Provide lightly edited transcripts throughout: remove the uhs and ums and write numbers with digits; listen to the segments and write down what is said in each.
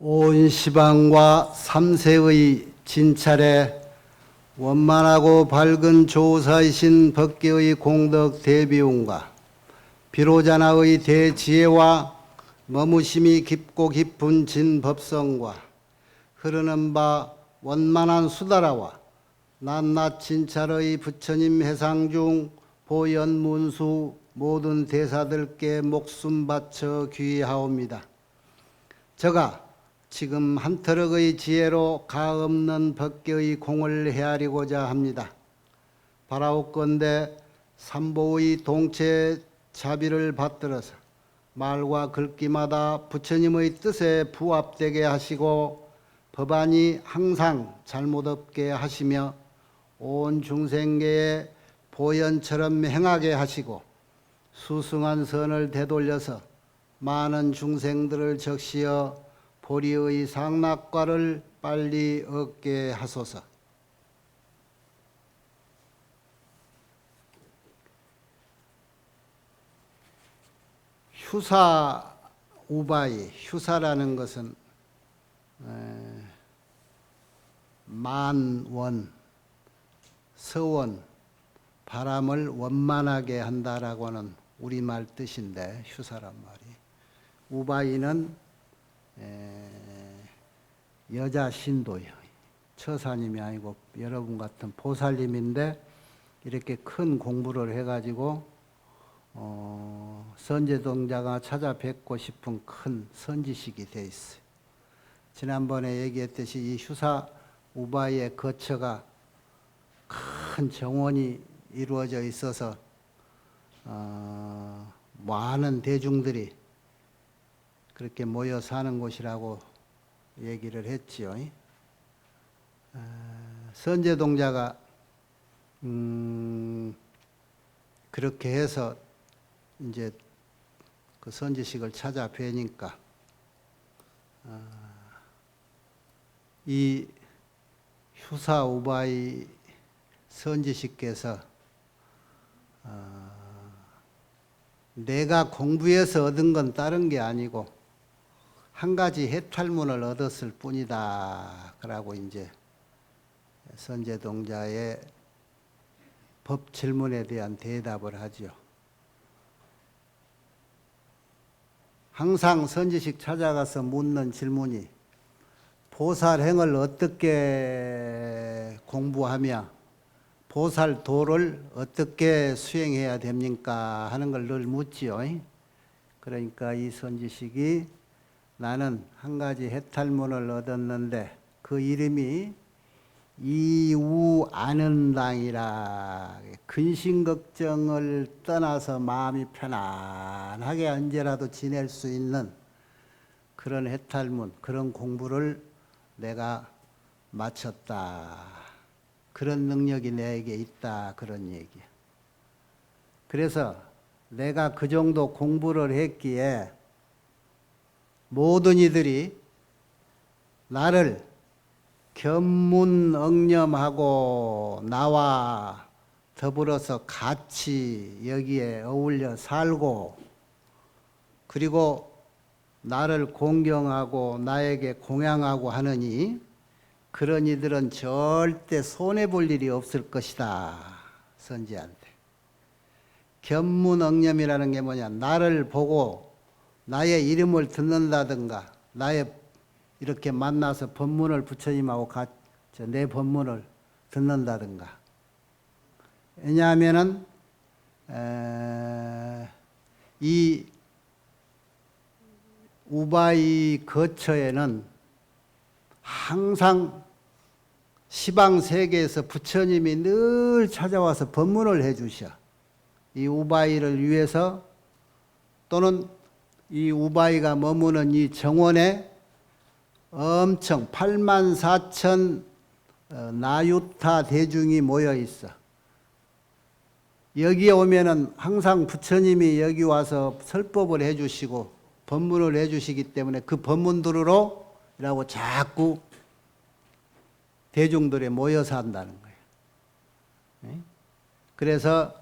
온 시방과 삼세의 진찰에 원만하고 밝은 조사이신 법계의 공덕 대비운과 비로자나의 대지혜와 머무심이 깊고 깊은 진법성과 흐르는 바 원만한 수다라와 낱낱 진찰의 부처님 해상 중 보현문수 모든 대사들께 목숨 바쳐 귀하옵니다. 저가 지금 한터럭의 지혜로 가없는 법계의 공을 헤아리고자 합니다. 바라옵건대 삼보의 동체 자비를 받들어서 말과 글귀마다 부처님의 뜻에 부합되게 하시고 법안이 항상 잘못 없게 하시며 온 중생계에 보현처럼 행하게 하시고 수승한 선을 되돌려서 많은 중생들을 적시어 보리의 상락과를 빨리 얻게 하소서. 휴사 우바이, 휴사라는 것은 만원, 서원, 바람을 원만하게 한다라고 하는 우리말 뜻인데 휴사란 말이. 우바이는 여자 신도예요. 처사님이 아니고 여러분 같은 보살님인데 이렇게 큰 공부를 해가지고 선제동자가 찾아뵙고 싶은 큰 선지식이 돼 있어요. 지난번에 얘기했듯이 이 휴사 우바이의 거처가 큰 정원이 이루어져 있어서 많은 대중들이 그렇게 모여 사는 곳이라고 얘기를 했지요. 선제동자가 그렇게 해서 이제 그 선지식을 찾아뵈니까 이 휴사 우바이 선지식께서 내가 공부해서 얻은 건 다른 게 아니고 한 가지 해탈문을 얻었을 뿐이다. 그러고 이제 선제동자의 법 질문에 대한 대답을 하지요. 항상 선지식 찾아가서 묻는 질문이 보살행을 어떻게 공부하며 보살도를 어떻게 수행해야 됩니까? 하는 걸 늘 묻지요. 그러니까 이 선지식이 나는 한 가지 해탈문을 얻었는데 그 이름이 이우아는당이라. 근심걱정을 떠나서 마음이 편안하게 언제라도 지낼 수 있는 그런 해탈문, 그런 공부를 내가 마쳤다. 그런 능력이 내게 있다. 그런 얘기야. 그래서 내가 그 정도 공부를 했기에 모든 이들이 나를 견문억념하고 나와 더불어서 같이 여기에 어울려 살고 그리고 나를 공경하고 나에게 공양하고 하느니 그런 이들은 절대 손해볼 일이 없을 것이다. 선지한테. 견문억념이라는 게 뭐냐. 나를 보고 나의 이름을 듣는다든가 나의 이렇게 만나서 법문을 부처님하고 내 법문을 듣는다든가. 왜냐하면은 이 우바이 거처에는 항상 시방세계에서 부처님이 늘 찾아와서 법문을 해주셔. 이 우바이를 위해서 또는 이 우바이가 머무는 이 정원에 엄청 84,000 나유타 대중이 모여 있어. 여기에 오면은 항상 부처님이 여기 와서 설법을 해주시고 법문을 해주시기 때문에 그 법문 들으러 라고 자꾸 대중들이 모여서 한다는 거예요. 그래서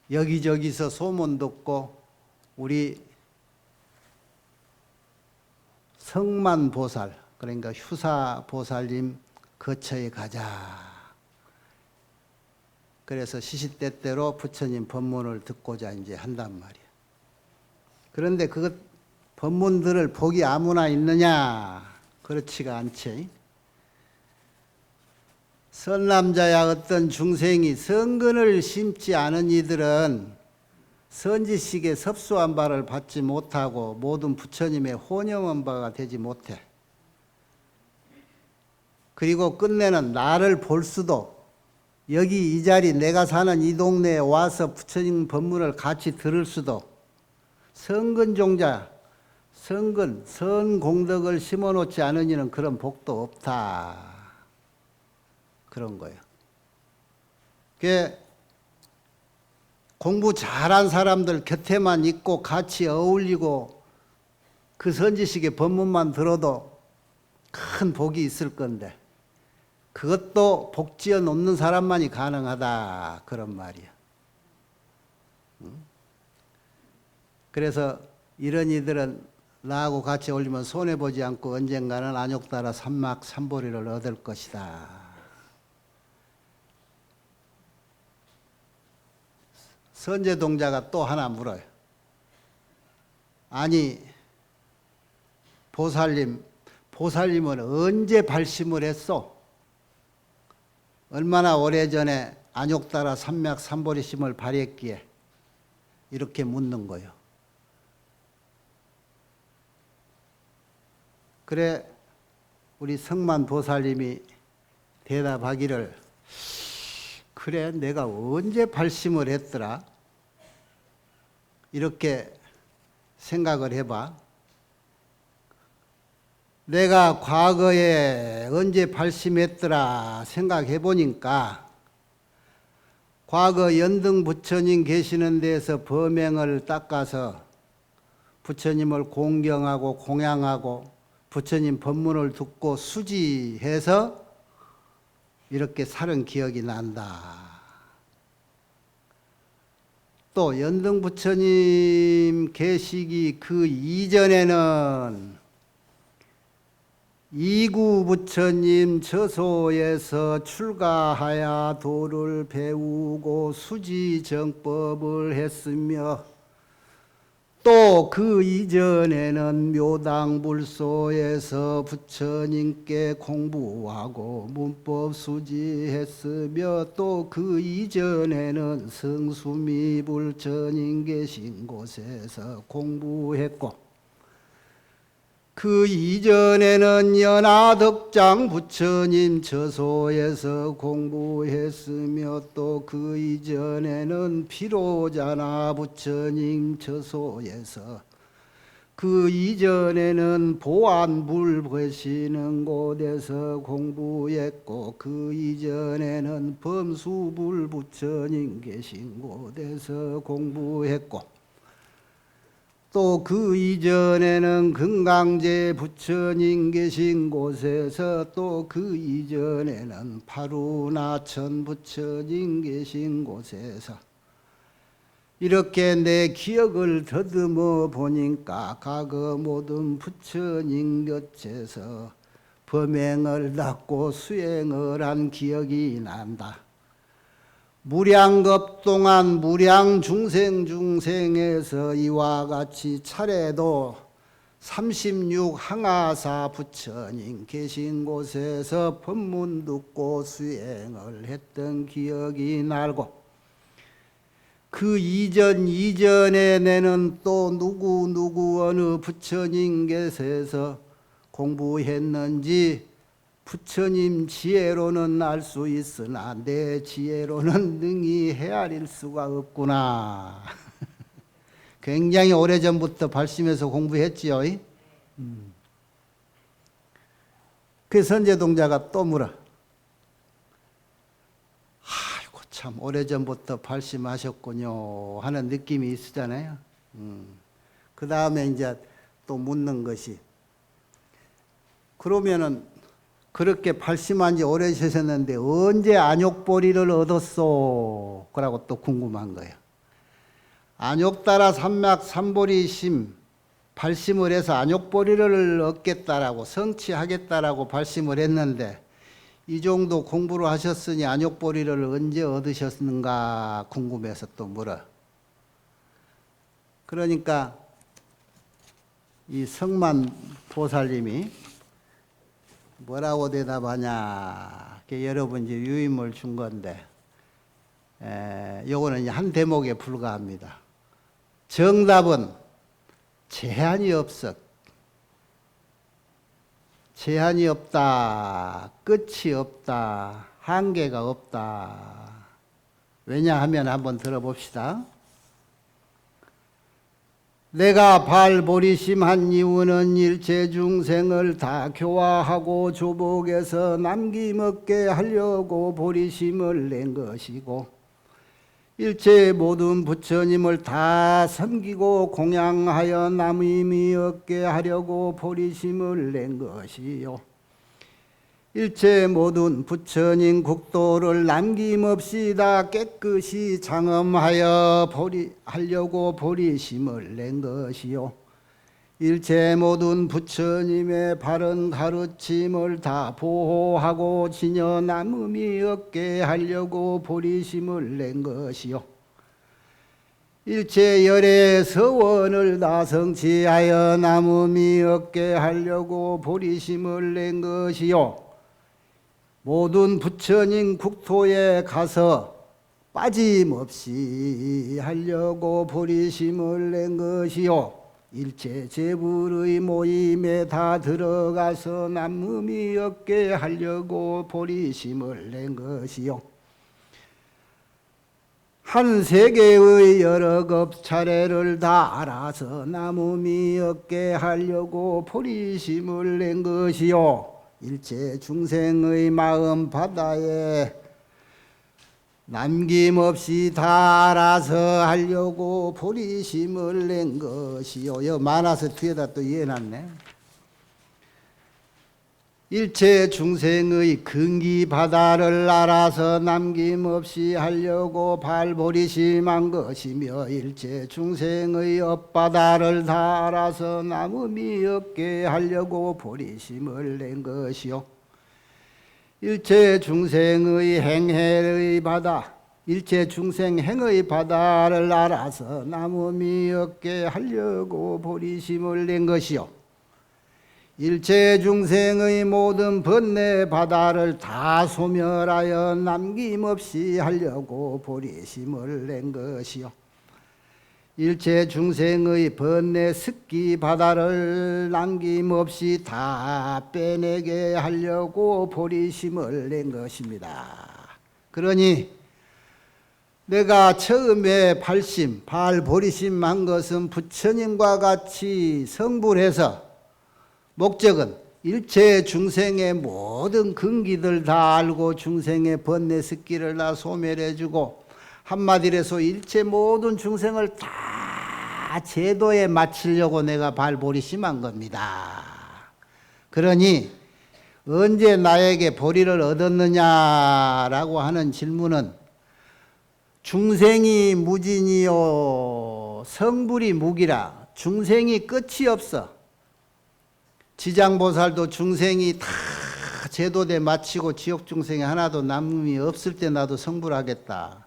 여기저기서 소문 듣고 우리 성만보살, 그러니까 휴사보살님 거처에 가자. 그래서 시시때때로 부처님 법문을 듣고자 이제 한단 말이야. 그런데 그 법문들을 보기 아무나 있느냐? 그렇지가 않지. 선남자야 어떤 중생이 성근을 심지 않은 이들은 선지식의 섭수한 바를 받지 못하고 모든 부처님의 호념한 바가 되지 못해. 그리고 끝내는 나를 볼 수도, 여기 이 자리 내가 사는 이 동네에 와서 부처님 법문을 같이 들을 수도, 성근종자, 성근, 선공덕을 심어놓지 않으니는 그런 복도 없다. 그런 거예요. 공부 잘한 사람들 곁에만 있고 같이 어울리고 그 선지식의 법문만 들어도 큰 복이 있을 건데 그것도 복지어 놓는 사람만이 가능하다. 그런 말이야. 그래서 이런 이들은 나하고 같이 어울리면 손해보지 않고 언젠가는 안욕따라 삼막 삼보리를 얻을 것이다. 선제동자가 또 하나 물어요. 아니, 보살님은 언제 발심을 했어? 얼마나 오래전에 안욕따라 삼막 삼보리심을 발휘했기에? 이렇게 묻는 거예요. 그래 우리 성만보살님이 대답하기를, 그래 내가 언제 발심을 했더라? 이렇게 생각을 해봐. 내가 과거에 언제 발심했더라 생각해 보니까 과거 연등 부처님 계시는 데서 범행을 닦아서 부처님을 공경하고 공양하고 부처님 법문을 듣고 수지해서 이렇게 살은 기억이 난다. 또 연등 부처님 계시기 그 이전에는 이구 부처님 저소에서 출가하여 도를 배우고 수지 정법을 했으며 또 그 이전에는 묘당불소에서 부처님께 공부하고 문법 수지했으며 또 그 이전에는 성수미 불처님 계신 곳에서 공부했고 그 이전에는 연화덕장 부처님 저소에서 공부했으며 또 그 이전에는 피로자나 부처님 저소에서 그 이전에는 보안불 계시는 곳에서 공부했고 그 이전에는 범수불 부처님 계신 곳에서 공부했고 또 그 이전에는 금강제 부처님 계신 곳에서 또 그 이전에는 파루나천 부처님 계신 곳에서 이렇게 내 기억을 더듬어 보니까 과거 모든 부처님 곁에서 범행을 닦고 수행을 한 기억이 난다. 무량겁 동안 무량 중생에서 이와 같이 차례도 36 항아사 부처님 계신 곳에서 법문 듣고 수행을 했던 기억이 나고 그 이전에 내는 또 누구 어느 부처님 계셔서 공부했는지 부처님 지혜로는 알 수 있으나 내 지혜로는 능히 헤아릴 수가 없구나. 굉장히 오래전부터 발심해서 공부했지요. 그 선제동자가 또 물어. 아이고 참 오래전부터 발심하셨군요 하는 느낌이 있으잖아요. 그 다음에 이제 또 묻는 것이, 그러면은 그렇게 발심한 지 오래 되셨는데 언제 안욕보리를 얻었소? 그러고 또 궁금한 거예요. 안욕따라 삼막 삼보리심 발심을 해서 안욕보리를 얻겠다라고 성취하겠다라고 발심을 했는데 이 정도 공부를 하셨으니 안욕보리를 언제 얻으셨는가 궁금해서 또 물어. 그러니까 이 성만 보살님이 뭐라고 대답하냐. 여러분 이제 유임을 준 건데, 요거는 한 대목에 불과합니다. 정답은 제한이 없어. 제한이 없다. 끝이 없다. 한계가 없다. 왜냐하면 한번 들어봅시다. 내가 발보리심한 이유는 일체 중생을 다 교화하고 조복해서 남김없게 하려고 보리심을 낸 것이고 일체 모든 부처님을 다 섬기고 공양하여 남임이 없게 하려고 보리심을 낸 것이요 일체 모든 부처님 국도를 남김없이 다 깨끗이 장엄하여 하려고 보리심을 낸 것이요 일체 모든 부처님의 바른 가르침을 다 보호하고 진여 남음이 없게 하려고 보리심을 낸 것이요 일체 열의 서원을 다 성취하여 남음이 없게 하려고 보리심을 낸 것이요 모든 부처님 국토에 가서 빠짐없이 하려고 보리심을 낸 것이요 일체 제불의 모임에 다 들어가서 남음이 없게 하려고 보리심을 낸 것이요 한 세계의 여러 급 차례를 다 알아서 남음이 없게 하려고 보리심을 낸 것이요 일체 중생의 마음 바다에 남김없이 다 알아서 하려고 보리심을 낸 것이요. 여기 많아서 뒤에다 또 이해놨네. 일체 중생의 근기 바다를 알아서 남김없이 하려고 발보리심한 것이며 일체 중생의 엇바다를 다 알아서 남음이 없게 하려고 보리심을 낸 것이요 일체 중생의 행해의 바다 일체 중생 행의 바다를 알아서 남음이 없게 하려고 보리심을 낸 것이요 일체 중생의 모든 번뇌 바다를 다 소멸하여 남김없이 하려고 보리심을 낸 것이요 일체 중생의 번뇌 습기 바다를 남김없이 다 빼내게 하려고 보리심을 낸 것입니다. 그러니 내가 처음에 발보리심한 것은 부처님과 같이 성불해서 목적은 일체 중생의 모든 근기들 다 알고 중생의 번뇌 습기를 다 소멸해주고 한마디로 해서 일체 모든 중생을 다 제도에 맞추려고 내가 발보리심한 겁니다. 그러니 언제 나에게 보리를 얻었느냐라고 하는 질문은 중생이 무진이요 성불이 무기라. 중생이 끝이 없어. 지장보살도 중생이 다 제도대 마치고 지옥 중생이 하나도 남음이 없을 때 나도 성불하겠다.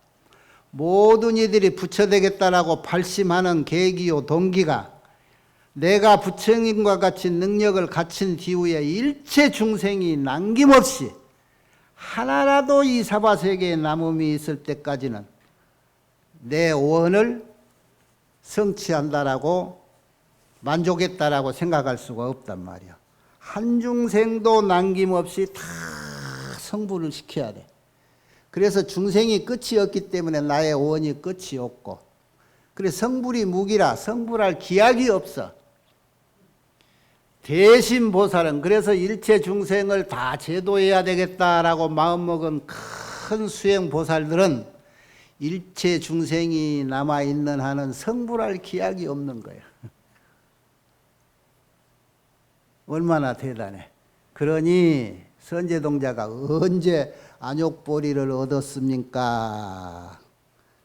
모든 이들이 부처 되겠다라고 발심하는 계기요 동기가 내가 부처님과 같이 능력을 갖춘 뒤후에 일체 중생이 남김없이 하나라도 이 사바세계에 남음이 있을 때까지는 내 원을 성취한다라고 만족했다라고 생각할 수가 없단 말이야. 한 중생도 남김없이 다 성불을 시켜야 돼. 그래서 중생이 끝이 없기 때문에 나의 원이 끝이 없고 그래서 성불이 무기라 성불할 기약이 없어. 대신 보살은 그래서 일체 중생을 다 제도해야 되겠다라고 마음먹은 큰 수행 보살들은 일체 중생이 남아있는 한은 성불할 기약이 없는 거야. 얼마나 대단해. 그러니 선제동자가 언제 안욕보리를 얻었습니까?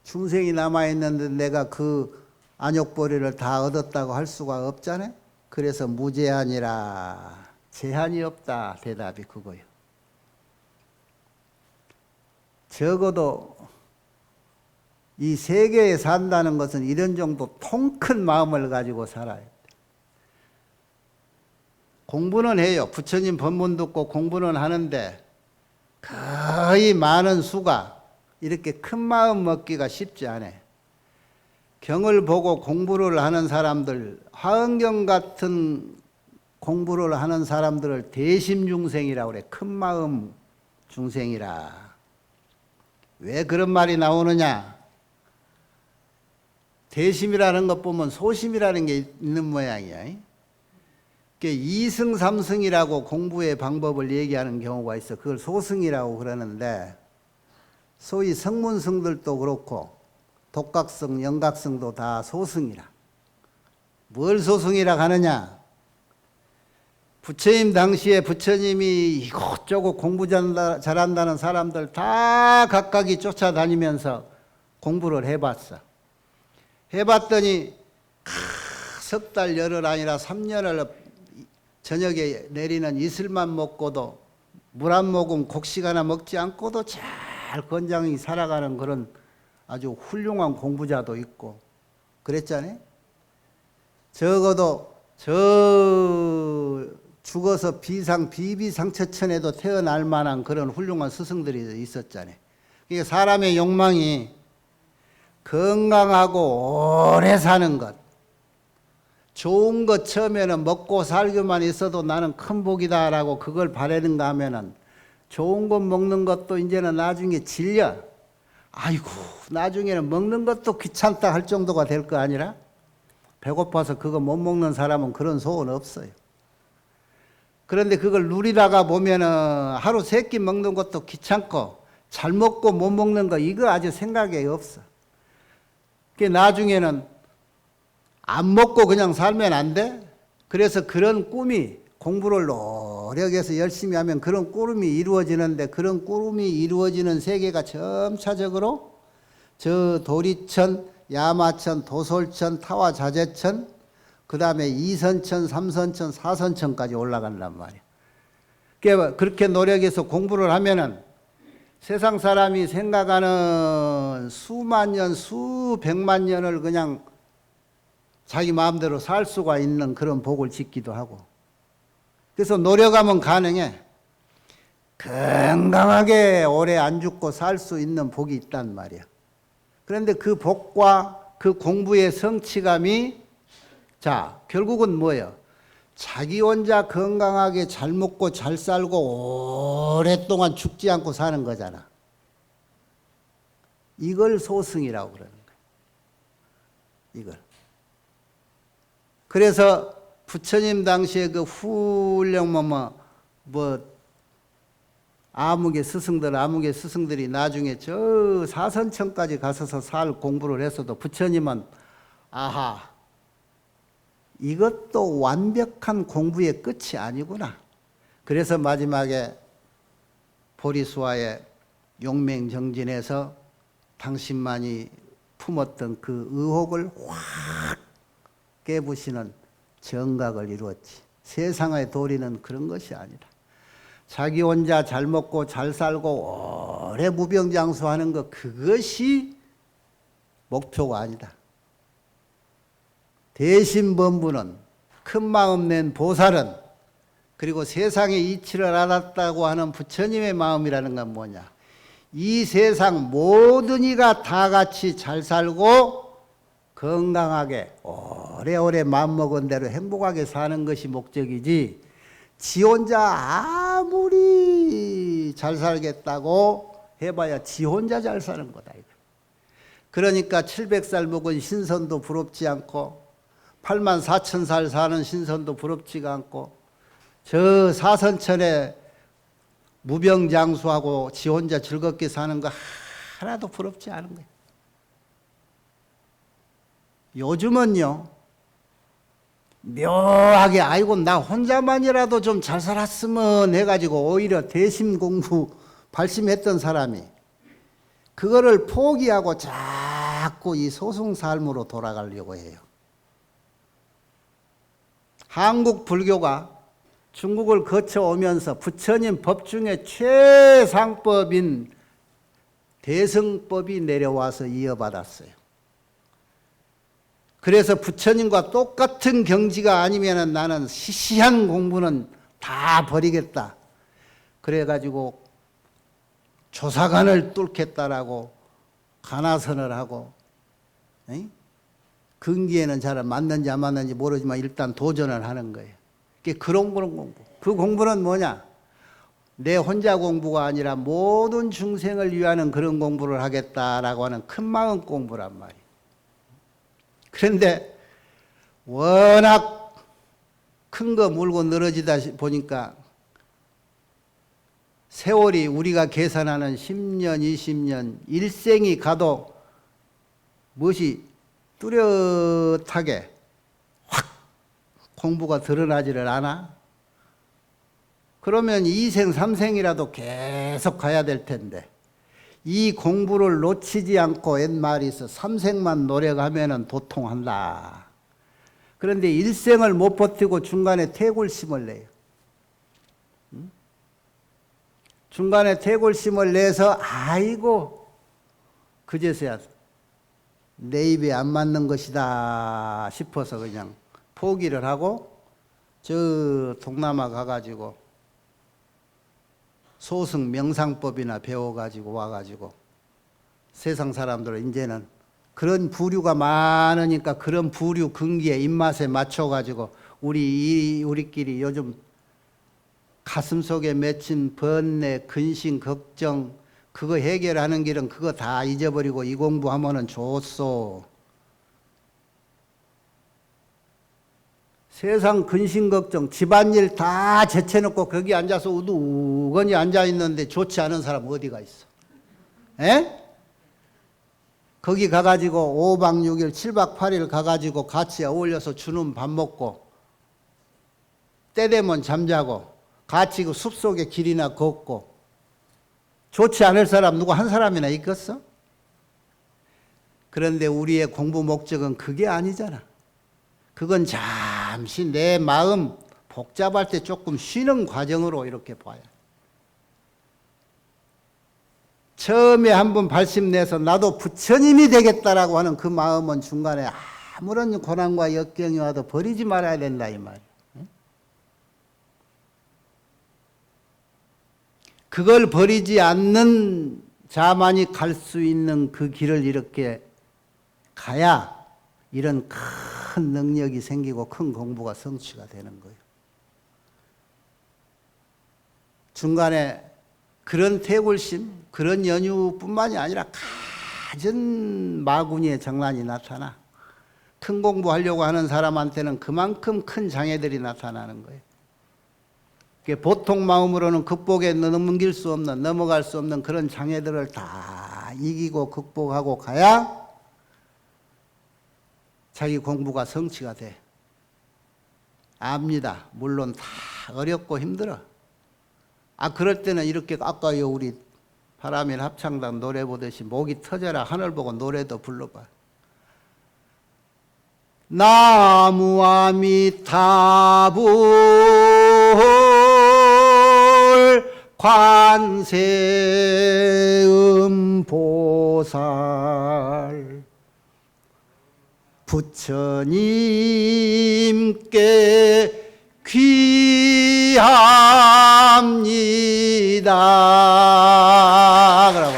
중생이 남아있는데 내가 그 안욕보리를 다 얻었다고 할 수가 없잖아요. 그래서 무제한이라 제한이 없다. 대답이 그거요. 적어도 이 세계에 산다는 것은 이런 정도 통큰 마음을 가지고 살아야 돼. 공부는 해요. 부처님 법문 듣고 공부는 하는데 거의 많은 수가 이렇게 큰 마음 먹기가 쉽지 않아요. 경을 보고 공부를 하는 사람들, 화엄경 같은 공부를 하는 사람들을 대심중생이라고 그래. 큰 마음 중생이라. 왜 그런 말이 나오느냐? 대심이라는 것 보면 소심이라는 게 있는 모양이야. 이승 삼승이라고 공부의 방법을 얘기하는 경우가 있어. 그걸 소승이라고 그러는데, 소위 성문승들도 그렇고 독각성, 영각성도 다 소승이라. 뭘 소승이라 하느냐? 부처님 당시에 부처님이 이곳저곳 공부 잘한다는 사람들 다 각각이 쫓아다니면서 공부를 해봤어. 해봤더니 석 달 열흘 아니라 3년을 저녁에 내리는 이슬만 먹고도 물 한 모금 곡식 하나 먹지 않고도 잘 건장히 살아가는 그런 아주 훌륭한 공부자도 있고 그랬잖아요. 적어도 죽어서 비비상처천에도 태어날 만한 그런 훌륭한 스승들이 있었잖아요. 그러니까 사람의 욕망이 건강하고 오래 사는 것, 좋은 것 처음에는 먹고 살기만 있어도 나는 큰 복이다라고 그걸 바라는가 하면은 좋은 것 먹는 것도 이제는 나중에 질려. 아이고, 나중에는 먹는 것도 귀찮다 할 정도가 될 거 아니라 배고파서 그거 못 먹는 사람은 그런 소원 없어요. 그런데 그걸 누리다가 보면은 하루 3끼 먹는 것도 귀찮고 잘 먹고 못 먹는 거 이거 아주 생각에 없어. 그 나중에는 안 먹고 그냥 살면 안 돼? 그래서 그런 꿈이 공부를 노력해서 열심히 하면 그런 꿈이 이루어지는데 그런 꿈이 이루어지는 세계가 점차적으로 저 도리천, 야마천, 도솔천, 타화자재천, 그 다음에 이선천, 삼선천, 사선천까지 올라간단 말이야. 그러니까 그렇게 노력해서 공부를 하면은 세상 사람이 생각하는 수만 년, 수백만 년을 그냥 자기 마음대로 살 수가 있는 그런 복을 짓기도 하고. 그래서 노력하면 가능해. 건강하게 오래 안 죽고 살 수 있는 복이 있단 말이야. 그런데 그 복과 그 공부의 성취감이 자, 결국은 뭐예요? 자기 혼자 건강하게 잘 먹고 잘 살고 오랫동안 죽지 않고 사는 거잖아. 이걸 소승이라고 그러는 거야. 이걸. 그래서 부처님 당시에 그 훌륭한 아무개 스승들이 나중에 저 사선천까지 가서서 살 공부를 했어도 부처님은 아하, 이것도 완벽한 공부의 끝이 아니구나. 그래서 마지막에 보리수와의 용맹정진에서 당신만이 품었던 그 의혹을 확 깨부시는 정각을 이루었지. 세상의 도리는 그런 것이 아니다. 자기 혼자 잘 먹고 잘 살고 오래 무병장수하는 것, 그것이 목표가 아니다. 대신범부는, 큰 마음 낸 보살은, 그리고 세상의 이치를 알았다고 하는 부처님의 마음이라는 건 뭐냐? 이 세상 모든 이가 다 같이 잘 살고 건강하게 오래오래 마음먹은 대로 행복하게 사는 것이 목적이지, 지 혼자 아무리 잘 살겠다고 해봐야 지 혼자 잘 사는 거다. 그러니까 700살 먹은 신선도 부럽지 않고 84,000살 사는 신선도 부럽지가 않고 저 사선천에 무병장수하고 지 혼자 즐겁게 사는 거 하나도 부럽지 않은 거예요. 요즘은요, 묘하게 아이고 나 혼자만이라도 좀 잘 살았으면 해가지고 오히려 대심 공부 발심했던 사람이 그거를 포기하고 자꾸 이 소승 삶으로 돌아가려고 해요. 한국 불교가 중국을 거쳐오면서 부처님 법 중에 최상법인 대승법이 내려와서 이어받았어요. 그래서 부처님과 똑같은 경지가 아니면 나는 시시한 공부는 다 버리겠다. 그래가지고 조사관을 뚫겠다라고 가나선을 하고, 근기에는 잘 맞는지 안 맞는지 모르지만 일단 도전을 하는 거예요. 그런 공부. 그 공부는 뭐냐? 내 혼자 공부가 아니라 모든 중생을 위하는 그런 공부를 하겠다라고 하는 큰 마음 공부란 말이에요. 그런데 워낙 큰 거 물고 늘어지다 보니까 세월이 우리가 계산하는 10년, 20년, 일생이 가도 무엇이 뚜렷하게 확 공부가 드러나지를 않아? 그러면 2생, 3생이라도 계속 가야 될 텐데 이 공부를 놓치지 않고 옛말이 있어 3생만 노력하면 도통한다. 그런데 1생을 못 버티고 중간에 퇴골심을 내요. 중간에 퇴골심을 내서 아이고 그제서야 내 입에 안 맞는 것이다 싶어서 그냥 포기를 하고 저 동남아 가가지고 소승 명상법이나 배워가지고 와가지고 세상 사람들은 이제는 그런 부류가 많으니까 그런 부류 근기에 입맛에 맞춰가지고 우리끼리 요즘 가슴속에 맺힌 번뇌, 근심, 걱정 그거 해결하는 길은 그거 다 잊어버리고 이 공부하면은 좋소. 세상 근심 걱정 집안일 다 제쳐놓고 거기 앉아서 우두거니 앉아있는데 좋지 않은 사람 어디가 있어? 에? 거기 가가지고 5박 6일 7박 8일 가가지고 같이 어울려서 주는 밥 먹고 때 되면 잠자고 같이 그 숲속에 길이나 걷고 좋지 않을 사람 누구 한 사람이나 있겠어? 그런데 우리의 공부 목적은 그게 아니잖아. 그건 잠시 내 마음 복잡할 때 조금 쉬는 과정으로 이렇게 봐야. 처음에 한번 발심내서 나도 부처님이 되겠다라고 하는 그 마음은 중간에 아무런 고난과 역경이 와도 버리지 말아야 된다 이 말이야. 그걸 버리지 않는 자만이 갈 수 있는 그 길을 이렇게 가야 이런 큰 능력이 생기고 큰 공부가 성취가 되는 거예요. 중간에 그런 퇴골심, 그런 연유뿐만이 아니라 가진 마구니의 장난이 나타나 큰 공부하려고 하는 사람한테는 그만큼 큰 장애들이 나타나는 거예요. 보통 마음으로는 극복에 넘길 수 없는, 넘어갈 수 없는 그런 장애들을 다 이기고 극복하고 가야 자기 공부가 성취가 돼. 압니다. 물론 다 어렵고 힘들어. 그럴 때는 이렇게 아까요 우리 바라밀 합창단 노래 보듯이 목이 터져라 하늘 보고 노래도 불러봐. 나무 아미타불 관세음보살 부처님께 귀합니다. 그러고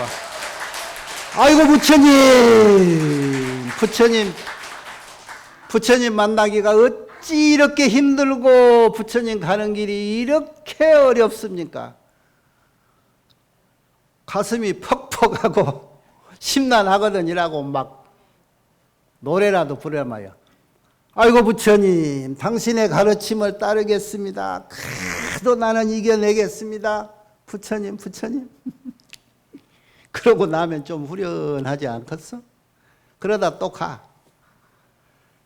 아이고 부처님 만나기가 어찌 이렇게 힘들고 부처님 가는 길이 이렇게 어렵습니까? 가슴이 퍽퍽하고 심란하거든이라고 막 노래라도 부르란 말이야. 아이고 부처님 당신의 가르침을 따르겠습니다. 그래도 나는 이겨내겠습니다. 부처님 그러고 나면 좀 후련하지 않겠어? 그러다 또 가.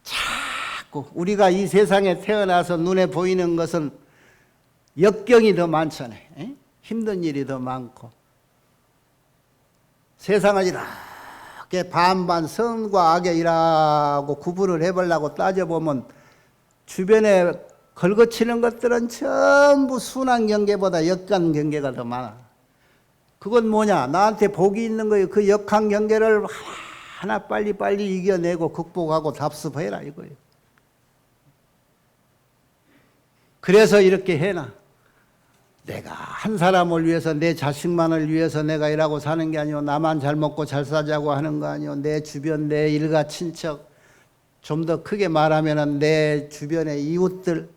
자꾸 우리가 이 세상에 태어나서 눈에 보이는 것은 역경이 더 많잖아요. 힘든 일이 더 많고 세상을 이렇게 그게 반반 선과 악의 일하고 구분을 해보려고 따져보면 주변에 걸거치는 것들은 전부 순한 경계보다 역한 경계가 더 많아. 그건 뭐냐? 나한테 복이 있는 거예요. 그 역한 경계를 하나 빨리빨리 이겨내고 극복하고 답습해라 이거예요. 그래서 이렇게 해놔. 내가 한 사람을 위해서 내 자식만을 위해서 내가 일하고 사는 게 아니오. 나만 잘 먹고 잘 사자고 하는 거 아니오. 내 주변 내 일가 친척 좀 더 크게 말하면 내 주변의 이웃들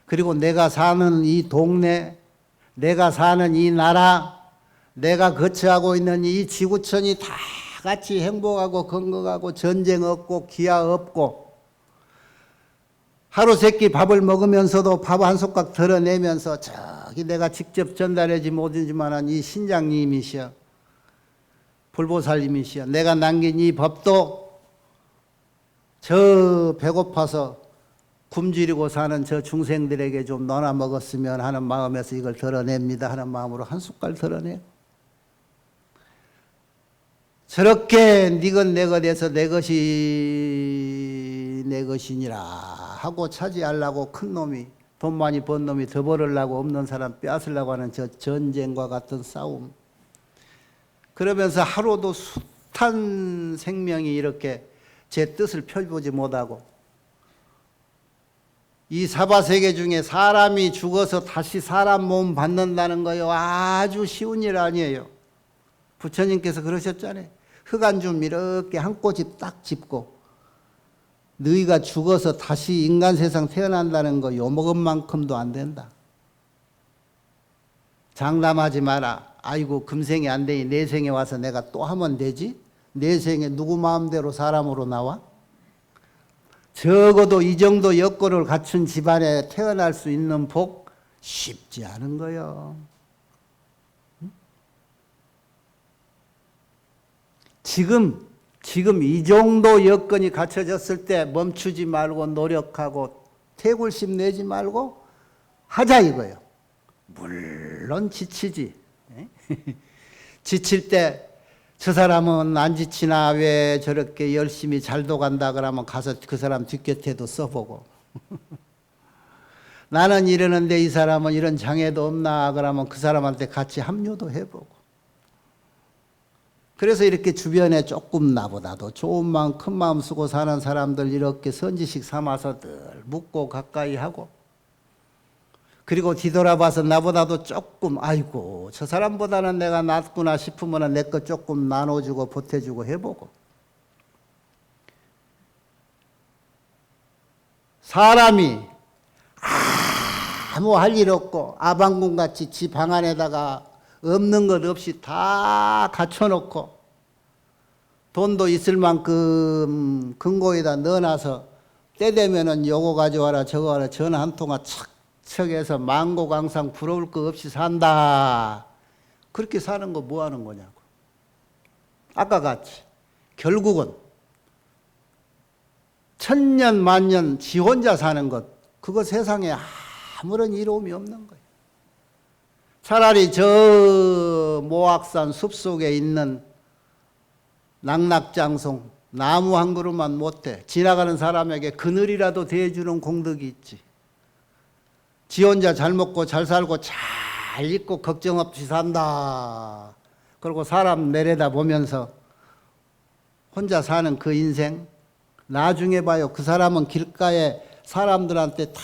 그리고 내가 사는 이 동네 내가 사는 이 나라 내가 거처하고 있는 이 지구촌이 다 같이 행복하고 건강하고 전쟁 없고 기아 없고 하루 세끼 밥을 먹으면서도 밥 한 숟가락 덜어내면서 저기 내가 직접 전달하지 못하지만 이 신장님이시여 불보살님이시여 내가 남긴 이 법도 저 배고파서 굶주리고 사는 저 중생들에게 좀 나눠 먹었으면 하는 마음에서 이걸 덜어냅니다 하는 마음으로 한 숟갈 덜어내요. 저렇게 니건 내 것에서 내 것이 내 것이니라 하고 차지하려고 큰 놈이 돈 많이 번 놈이 더 벌으려고 없는 사람 빼앗으려고 하는 저 전쟁과 같은 싸움. 그러면서 하루도 숱한 생명이 이렇게 제 뜻을 펴보지 못하고 이 사바세계 중에 사람이 죽어서 다시 사람 몸 받는다는 거요 아주 쉬운 일 아니에요. 부처님께서 그러셨잖아요. 흙 한 줌 이렇게 한 꼬집 딱 짚고 너희가 죽어서 다시 인간 세상 태어난다는 거 요먹은만큼도 안 된다. 장담하지 마라. 아이고 금생이 안 되니 내생에 와서 내가 또 하면 되지? 내생에 누구 마음대로 사람으로 나와? 적어도 이 정도 여건을 갖춘 집안에 태어날 수 있는 복 쉽지 않은 거요. 지금 이 정도 여건이 갖춰졌을 때 멈추지 말고 노력하고 태굴심 내지 말고 하자 이거예요. 물론 지치지. 지칠 때 저 사람은 안 지치나 왜 저렇게 열심히 잘도 간다 그러면 가서 그 사람 뒷곁에도 써보고 나는 이러는데 이 사람은 이런 장애도 없나 그러면 그 사람한테 같이 합류도 해보고 그래서 이렇게 주변에 조금 나보다도 좋은 마음 큰 마음 쓰고 사는 사람들 이렇게 선지식 삼아서 늘 묻고 가까이 하고 그리고 뒤돌아봐서 나보다도 조금 아이고 저 사람보다는 내가 낫구나 싶으면 내 것 조금 나눠주고 보태주고 해보고 사람이 아무 할 일 없고 아방궁같이 지 방 안에다가 없는 것 없이 다 갖춰놓고 돈도 있을 만큼 금고에다 넣어놔서 때 되면은 요거 가져와라 저거 와라 전화 한 통화 척척해서 만고강상 부러울 거 없이 산다. 그렇게 사는 거 뭐 하는 거냐고. 아까 같이 결국은 천년 만년 지 혼자 사는 것 그거 세상에 아무런 이로움이 없는 거예요. 차라리 저 모악산 숲속에 있는 낙낙장송 나무 한 그루만 못해 지나가는 사람에게 그늘이라도 대해주는 공덕이 있지. 지 혼자 잘 먹고 잘 살고 잘 입고 걱정 없이 산다. 그리고 사람 내려다 보면서 혼자 사는 그 인생 나중에 봐요. 그 사람은 길가에 사람들한테 다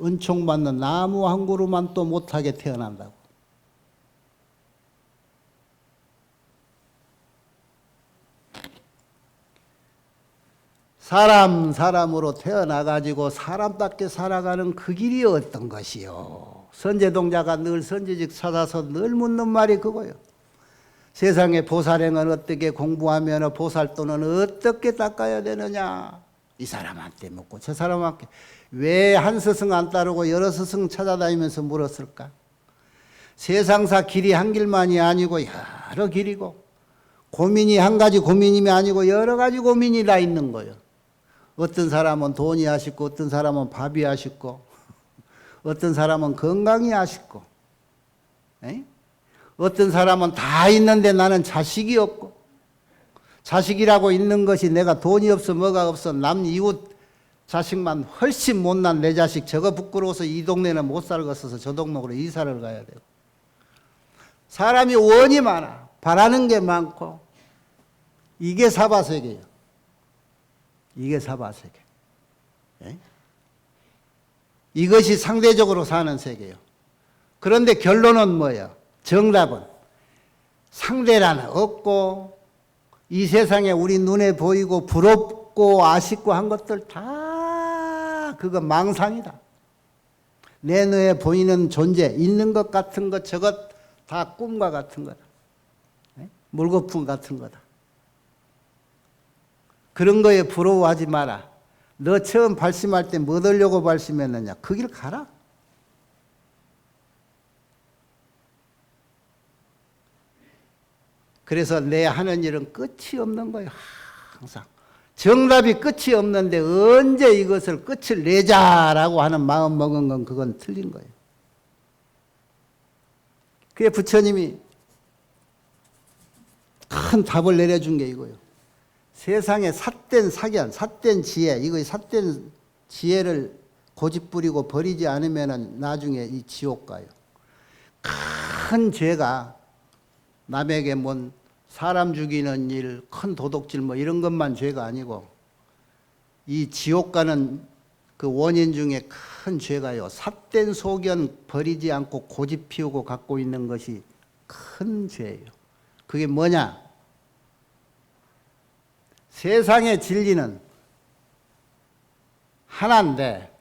은총받는 나무 한 그루만 또 못하게 태어난다고. 사람으로 태어나가지고 사람답게 살아가는 그 길이 어떤 것이요. 선제동자가 늘 선지식 찾아서 늘 묻는 말이 그거요. 세상에 보살행은 어떻게 공부하면 보살도는 어떻게 닦아야 되느냐. 이 사람한테 묻고 저 사람한테 왜 한 스승 안 따르고 여러 스승 찾아다니면서 물었을까. 세상사 길이 한 길만이 아니고 여러 길이고 고민이 한 가지 고민이 아니고 여러 가지 고민이 다 있는 거예요. 어떤 사람은 돈이 아쉽고 어떤 사람은 밥이 아쉽고 어떤 사람은 건강이 아쉽고 어떤 사람은 다 있는데 나는 자식이 없고 자식이라고 있는 것이 내가 돈이 없어 뭐가 없어 남 이웃 자식만 훨씬 못난 내 자식 저거 부끄러워서 이 동네는 못 살겠어서 저 동네로 이사를 가야 되고 사람이 원이 많아 바라는 게 많고 이게 사바세계예요. 이게 사바세계. 예? 이것이 상대적으로 사는 세계예요. 그런데 결론은 뭐예요? 정답은 상대라는 없고 이 세상에 우리 눈에 보이고 부럽고 아쉽고 한 것들 다 그거 망상이다. 내 눈에 보이는 존재, 있는 것 같은 것 저것 다 꿈과 같은 거다. 물거품 같은 거다. 그런 거에 부러워하지 마라. 너 처음 발심할 때 뭐 하려고 발심했느냐? 그 길 가라. 그래서 내 하는 일은 끝이 없는 거예요. 항상. 정답이 끝이 없는데 언제 이것을 끝을 내자라고 하는 마음 먹은 건 그건 틀린 거예요. 그게 부처님이 큰 답을 내려준 게 이거예요. 세상에 삿된 사견, 삿된 지혜, 이거 삿된 지혜를 고집부리고 버리지 않으면 나중에 이 지옥 가요. 큰 죄가 남에게 뭔 사람 죽이는 일, 큰 도둑질 뭐 이런 것만 죄가 아니고 이 지옥 가는 그 원인 중에 큰 죄가요. 삿된 소견 버리지 않고 고집 피우고 갖고 있는 것이 큰 죄예요. 그게 뭐냐? 세상의 진리는 하나인데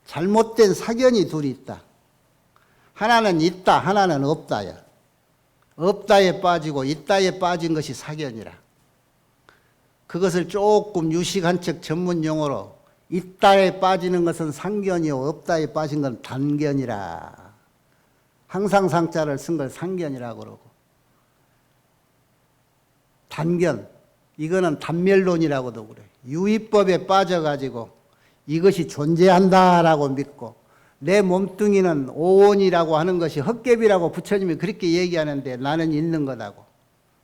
잘못된 사견이 둘이 있다. 하나는 있다, 하나는 없다야. 없다에 빠지고 있다에 빠진 것이 사견이라. 그것을 조금 유식한 척 전문 용어로 있다에 빠지는 것은 상견이요 없다에 빠진 건 단견이라. 항상 상자를 쓴 걸 상견이라고 그러고 단견 이거는 단멸론이라고도 그래. 유의법에 빠져가지고 이것이 존재한다라고 믿고 내 몸뚱이는 오온이라고 하는 것이 헛개비라고 부처님이 그렇게 얘기하는데 나는 있는 거다고.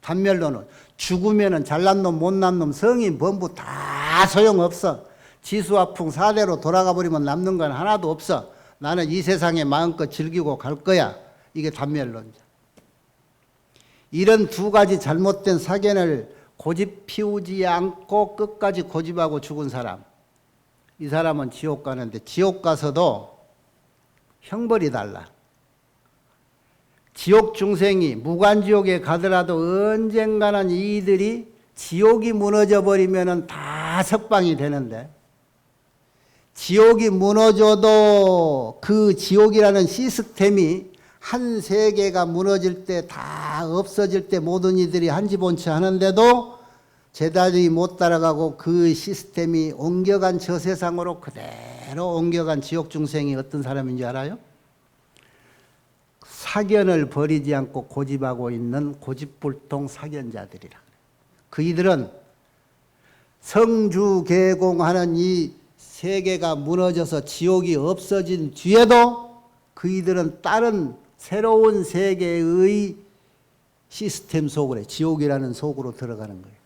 단멸론은 죽으면은 잘난 놈 못난 놈 성인 범부 다 소용없어. 지수화풍 사대로 돌아가 버리면 남는 건 하나도 없어. 나는 이 세상에 마음껏 즐기고 갈 거야. 이게 단멸론이죠. 이런 두 가지 잘못된 사견을 고집 피우지 않고 끝까지 고집하고 죽은 사람, 이 사람은 지옥 가는데 지옥 가서도 형벌이 달라. 지옥 중생이 무간지옥에 가더라도 언젠가는 이들이 지옥이 무너져 버리면 다 석방이 되는데 지옥이 무너져도 그 지옥이라는 시스템이 한 세계가 무너질 때 다 없어질 때 모든 이들이 한집온체 하는데도 제자들이 못 따라가고 그 시스템이 옮겨간 저 세상으로 그대로 옮겨간 지옥 중생이 어떤 사람인지 알아요? 사견을 버리지 않고 고집하고 있는 고집불통 사견자들이라. 그이들은 성주개공하는 이 세계가 무너져서 지옥이 없어진 뒤에도 그이들은 다른 새로운 세계의 시스템 속으로 지옥이라는 속으로 들어가는 거예요.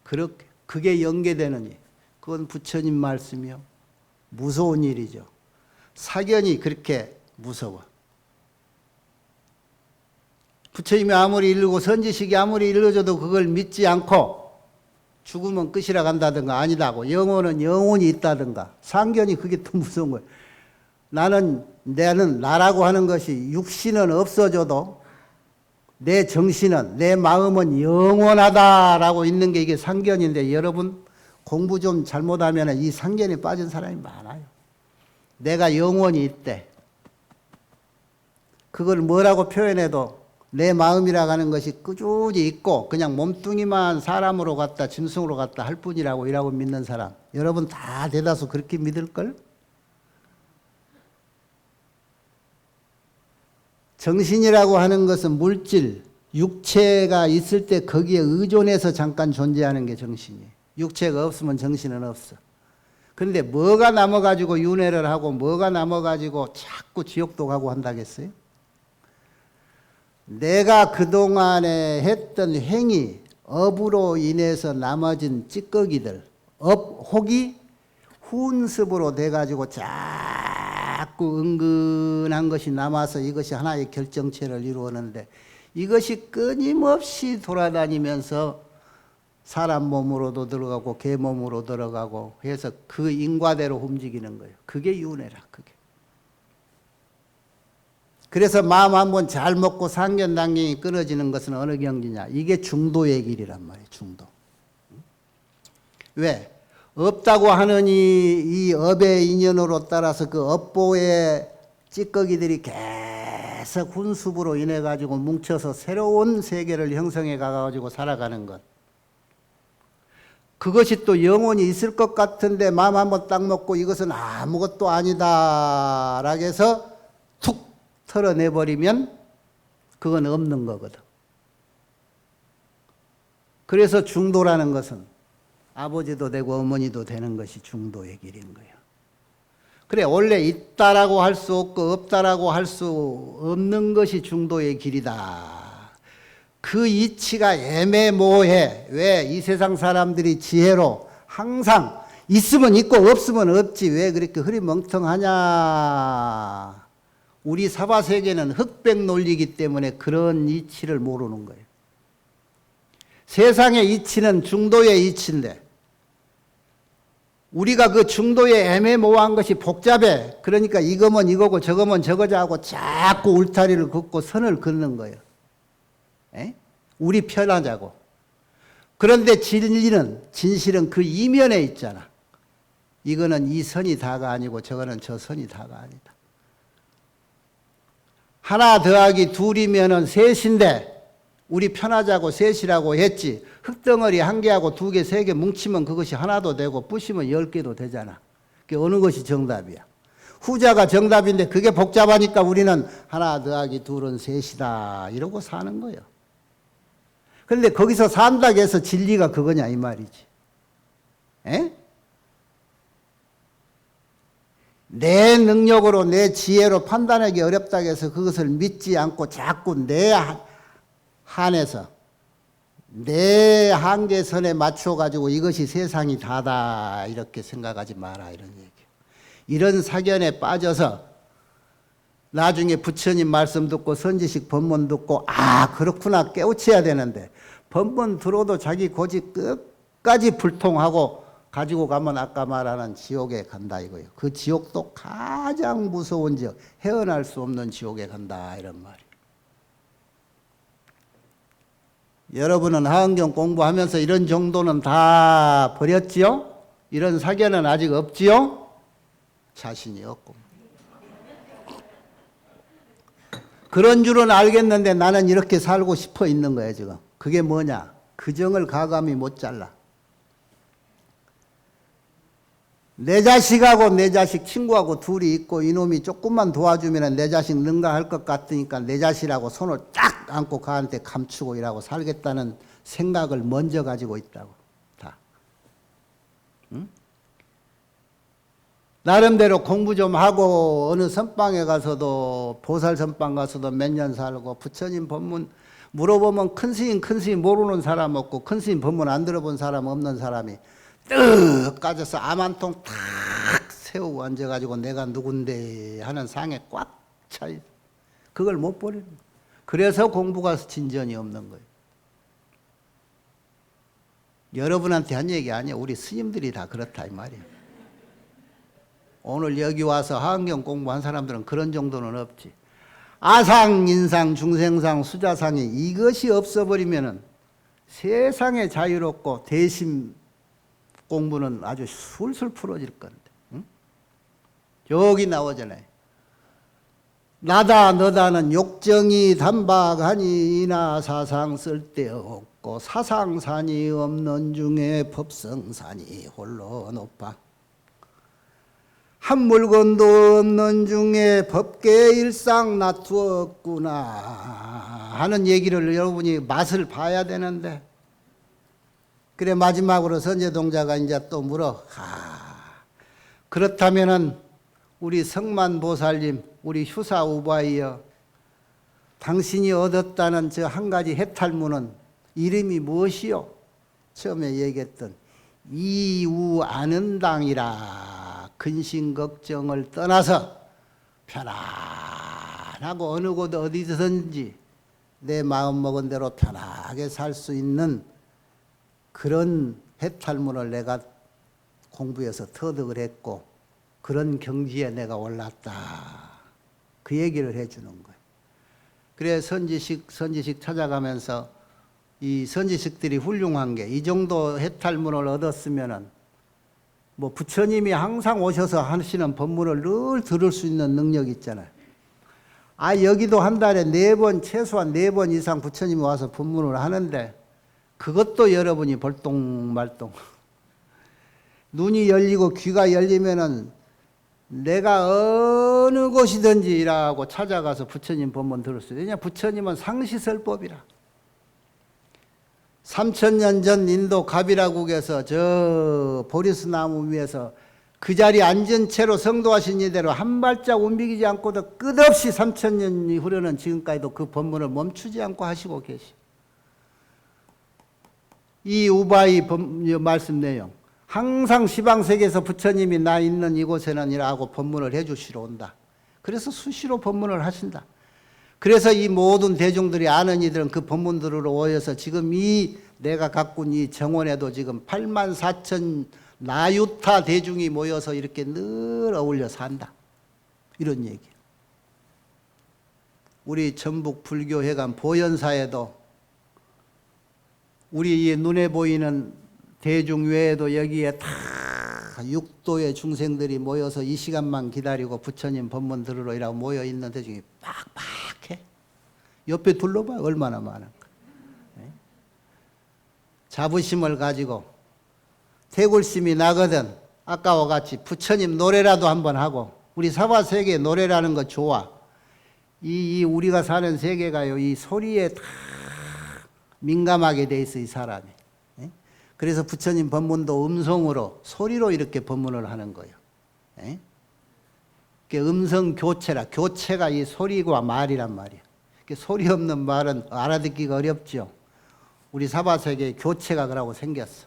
그렇게 그게 연계되느니 그건 부처님 말씀이요. 무서운 일이죠. 사견이 그렇게 무서워. 부처님이 아무리 일르고 선지식이 아무리 일러줘도 그걸 믿지 않고 죽으면 끝이라 간다든가 아니다고 영혼은 영혼이 있다든가 상견이 그게 더 무서운 거예요. 나는 나라고 하는 것이 육신은 없어져도 내 정신은 내 마음은 영원하다라고 있는 게 이게 상견인데 여러분 공부 좀 잘못하면 이 상견에 빠진 사람이 많아요. 내가 영원히 있대. 그걸 뭐라고 표현해도 내 마음이라고 하는 것이 꾸준히 있고 그냥 몸뚱이만 사람으로 갔다 짐승으로 갔다 할 뿐이라고 이라고 믿는 사람 여러분 다 대다수 그렇게 믿을걸? 정신이라고 하는 것은 물질, 육체가 있을 때 거기에 의존해서 잠깐 존재하는 게 정신이에요. 육체가 없으면 정신은 없어. 그런데 뭐가 남아가지고 윤회를 하고 뭐가 남아가지고 자꾸 지옥도 가고 한다겠어요? 내가 그동안에 했던 행위, 업으로 인해서 남아진 찌꺼기들, 혹이 훈습으로 돼가지고 자꾸 은근한 것이 남아서 이것이 하나의 결정체를 이루었는데, 이것이 끊임없이 돌아다니면서 사람 몸으로도 들어가고 개 몸으로 들어가고 해서 그 인과대로 움직이는 거예요. 그게 윤회라. 그게. 그래서 마음 한번 잘 먹고 상견단경이 끊어지는 것은 어느 경지냐, 이게 중도의 길이란 말이에요. 중도. 왜? 없다고 하느니 이 업의 인연으로 따라서 그 업보의 찌꺼기들이 계속 훈습으로 인해 가지고 뭉쳐서 새로운 세계를 형성해 가지고 살아가는 것. 그것이 또 영원히 있을 것 같은데 마음 한번 딱 먹고 이것은 아무것도 아니다 라고 해서 툭 털어내버리면 그건 없는 거거든. 그래서 중도라는 것은 아버지도 되고 어머니도 되는 것이 중도의 길인 거예요. 그래, 원래 있다라고 할 수 없고 없다라고 할 수 없는 것이 중도의 길이다. 그 이치가 애매모호해. 왜? 이 세상 사람들이 지혜로 항상 있으면 있고 없으면 없지. 왜 그렇게 흐리멍텅하냐. 우리 사바세계는 흑백 논리이기 때문에 그런 이치를 모르는 거예요. 세상의 이치는 중도의 이치인데 우리가 그 중도의 애매모호한 것이 복잡해. 그러니까 이거면 이거고 저거면 저거자 하고 자꾸 울타리를 긋고 선을 긋는 거예요. 에? 우리 편하자고. 그런데 진실은 그 이면에 있잖아. 이거는 이 선이 다가 아니고 저거는 저 선이 다가 아니다. 하나 더하기 둘이면은 셋인데 우리 편하자고 셋이라고 했지. 흙덩어리 한 개하고 두 개, 세 개 뭉치면 그것이 하나도 되고 부시면 10개도 되잖아. 그게 어느 것이 정답이야. 후자가 정답인데 그게 복잡하니까 우리는 하나 더하기 둘은 셋이다 이러고 사는 거예요. 그런데 거기서 산다고 해서 진리가 그거냐 이 말이지. 에? 내 능력으로 내 지혜로 판단하기 어렵다고 해서 그것을 믿지 않고 자꾸 내 한에서 내 한계선에 맞춰가지고 이것이 세상이 다다 이렇게 생각하지 마라 이런 얘기예요. 이런 사견에 빠져서 나중에 부처님 말씀 듣고 선지식 법문 듣고 그렇구나 깨우쳐야 되는데 법문 들어도 자기 고집 끝까지 불통하고 가지고 가면 아까 말하는 지옥에 간다 이거예요. 그 지옥도 가장 무서운 지옥, 헤어날 수 없는 지옥에 간다 이런 말이에요. 여러분은 하은경 공부하면서 이런 정도는 다 버렸지요? 이런 사견은 아직 없지요? 자신이 없고. 그런 줄은 알겠는데 나는 이렇게 살고 싶어 있는 거예요 지금. 그게 뭐냐? 그 정을 가감히 못 잘라. 내 자식하고 내 자식 친구하고 둘이 있고 이놈이 조금만 도와주면 내 자식 능가할 것 같으니까 내 자식하고 손을 딱 안고 그한테 감추고 일하고 살겠다는 생각을 먼저 가지고 있다고. 다. 응? 나름대로 공부 좀 하고 어느 선방에 가서도 보살 선방 가서도 몇 년 살고 부처님 법문 물어보면 큰 스님 모르는 사람 없고 큰 스님 법문 안 들어본 사람 없는 사람이 떡 까져서 암 한 통 탁 세우고 앉아가지고 내가 누군데 하는 상에 꽉 차 있어. 그걸 못 버리는 거예요. 그래서 공부가 진전이 없는 거예요. 여러분한테 한 얘기 아니에요. 우리 스님들이 다 그렇다 이 말이에요. 오늘 여기 와서 하은경 공부한 사람들은 그런 정도는 없지. 아상, 인상, 중생상, 수자상이 이것이 없어버리면은 세상에 자유롭고 대심 공부는 아주 술술 풀어질 건데. 응? 여기 나오잖아요. 나다 너다는 욕정이 단박하니 이나 사상 쓸데없고 사상산이 없는 중에 법성산이 홀로 높아. 한 물건도 없는 중에 법계 일상 놔두었구나 하는 얘기를 여러분이 맛을 봐야 되는데, 그래 마지막으로 선제동자가 이제 또 물어. 그렇다면은 우리 성만보살님, 우리 휴사우바이여, 당신이 얻었다는 저 한 가지 해탈문은 이름이 무엇이요? 처음에 얘기했던 이우아는당이라. 근심 걱정을 떠나서 편안하고 어느 곳 어디든지 내 마음 먹은 대로 편하게 살 수 있는 그런 해탈문을 내가 공부해서 터득을 했고 그런 경지에 내가 올랐다. 그 얘기를 해주는 거예요. 그래 선지식 찾아가면서 이 선지식들이 훌륭한 게 이 정도 해탈문을 얻었으면은 뭐 부처님이 항상 오셔서 하시는 법문을 늘 들을 수 있는 능력이 있잖아요. 여기도 한 달에 4번, 최소한 4번 이상 부처님이 와서 법문을 하는데 그것도 여러분이 벌똥말똥. 눈이 열리고 귀가 열리면은 내가 어느 곳이든지 일하고 찾아가서 부처님 법문 들을 수 있어요. 왜냐 부처님은 상시설법이라. 3000년 전 인도 가비라국에서 저 보리스 나무 위에서 그 자리에 앉은 채로 성도하신 이대로 한 발짝 움직이지 않고도 끝없이 3000년이 흐르는 지금까지도 그 법문을 멈추지 않고 하시고 계시. 이 우바이 말씀 내용 항상 시방세계에서 부처님이 나 있는 이곳에는 이라고 법문을 해주시러 온다. 그래서 수시로 법문을 하신다. 그래서 이 모든 대중들이 아는 이들은 그 법문들으로 오여서 지금 이 내가 가꾼 이 정원에도 지금 84,000 나유타 대중이 모여서 이렇게 늘 어울려 산다. 이런 얘기예요. 우리 전북 불교회관 보현사에도 우리 눈에 보이는 대중 외에도 여기에 다 육도의 중생들이 모여서 이 시간만 기다리고 부처님 법문 들으러 이라고 모여 있는 대중이 빡빡해. 옆에 둘러봐요. 얼마나 많은가. 자부심을 가지고 태굴심이 나거든 아까와 같이 부처님 노래라도 한번 하고 우리 사바세계 노래라는 거 좋아. 이 우리가 사는 세계가요 이 소리에 다 민감하게 돼 있어 이 사람이. 그래서 부처님 법문도 음성으로 소리로 이렇게 법문을 하는 거예요. 음성 교체라. 교체가 이 소리와 말이란 말이에요. 소리 없는 말은 알아듣기가 어렵죠. 우리 사바세계에 교체가 그러고 생겼어.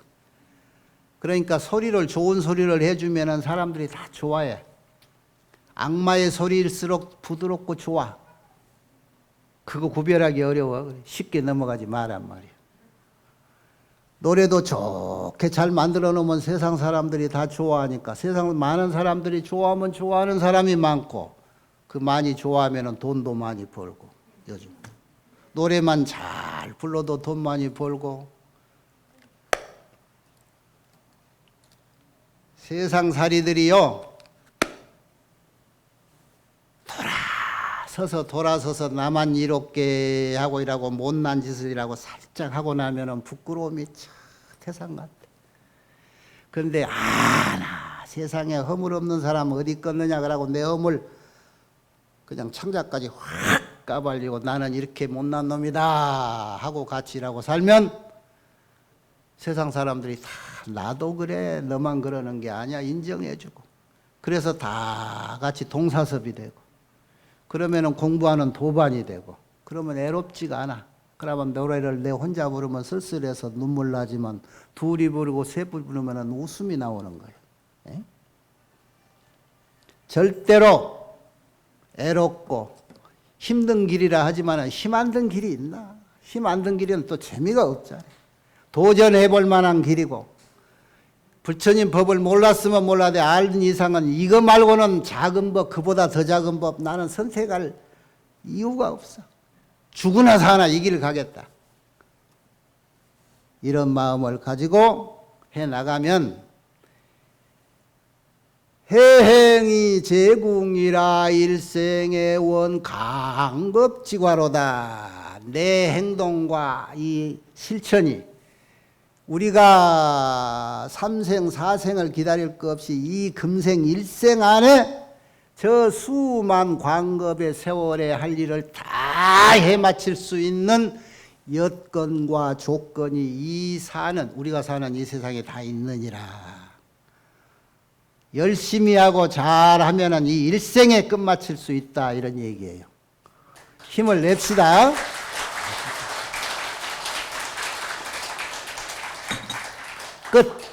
그러니까 소리를 좋은 소리를 해주면 사람들이 다 좋아해. 악마의 소리일수록 부드럽고 좋아. 그거 구별하기 어려워. 쉽게 넘어가지 말란 말이야. 노래도 좋게 잘 만들어 놓으면 세상 사람들이 다 좋아하니까 세상 많은 사람들이 좋아하면 좋아하는 사람이 많고 그 많이 좋아하면 돈도 많이 벌고 요즘 노래만 잘 불러도 돈 많이 벌고 세상살이들이요 돌아서서 나만 이롭게 하고 이라고 못난 짓을 이라고 살짝 하고 나면은 부끄러움이 태산 같아. 그런데 나 세상에 허물 없는 사람 어디 있겠느냐 그러고 내 허물 그냥 창자까지 확 까발리고 나는 이렇게 못난 놈이다 하고 같이 일하고 살면 세상 사람들이 다 나도 그래 너만 그러는 게 아니야 인정해주고 그래서 다 같이 동사섭이 되고 그러면은 공부하는 도반이 되고 그러면 애롭지가 않아. 그러면 노래를 내 혼자 부르면 쓸쓸해서 눈물 나지만 둘이 부르고 세 부르면 웃음이 나오는 거예요. 에? 절대로 애롭고 힘든 길이라 하지만 힘 안 든 길이 있나? 힘 안 든 길은 또 재미가 없잖아요. 도전해 볼 만한 길이고 부처님 법을 몰랐으면 몰라도 알던 이상은 이거 말고는 작은 법 그보다 더 작은 법 나는 선택할 이유가 없어. 죽으나 사나 이 길을 가겠다. 이런 마음을 가지고 해나가면 해행이 제궁이라 일생의 원 강급지과로다. 내 행동과 이 실천이 우리가 삼생 사생을 기다릴 것 없이 이 금생 일생 안에 저 수만 광급의 세월에 할 일을 다 해마칠 수 있는 여건과 조건이 우리가 사는 이 세상에 다 있느니라. 열심히 하고 잘하면 이 일생에 끝마칠 수 있다 이런 얘기예요. 힘을 냅시다. 끝.